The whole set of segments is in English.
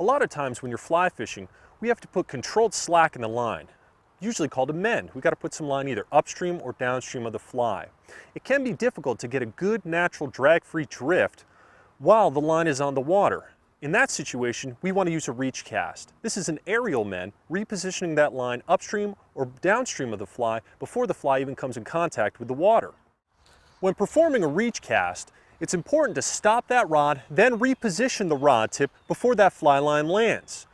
lot of times when you're fly fishing, we have to put controlled slack in the line, usually called a mend. We got to put some line either upstream or downstream of the fly. It can be difficult to get a good natural drag-free drift while the line is on the water. In that situation, we want to use a reach cast. This is an aerial mend, repositioning that line upstream or downstream of the fly before the fly even comes in contact with the water. When performing a reach cast, it's important to stop that rod, then reposition the rod tip before that fly line lands.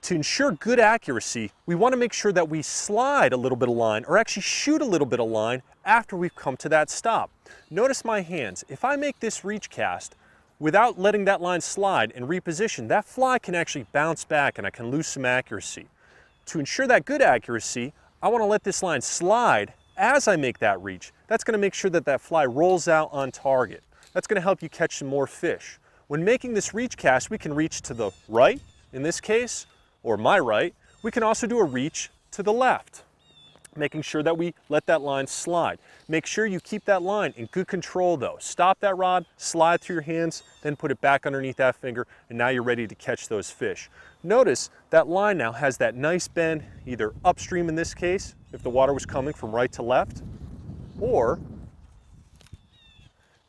To ensure good accuracy, we want to make sure that we slide a little bit of line, or actually shoot a little bit of line after we've come to that stop. Notice my hands. If I make this reach cast without letting that line slide and reposition, that fly can actually bounce back and I can lose some accuracy. To ensure that good accuracy, I want to let this line slide as I make that reach. That's going to make sure that that fly rolls out on target. That's going to help you catch some more fish. When making this reach cast, we can reach to the right, in this case, or my right. We can also do a reach to the left, making sure that we let that line slide. Make sure you keep that line in good control though. Stop that rod, slide through your hands, then put it back underneath that finger, and now you're ready to catch those fish. Notice that line now has that nice bend, either upstream in this case, if the water was coming from right to left, or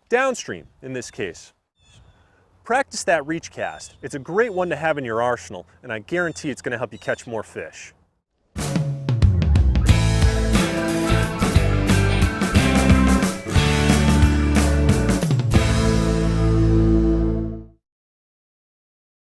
downstream in this case. Practice that reach cast. It's a great one to have in your arsenal, and I guarantee it's going to help you catch more fish.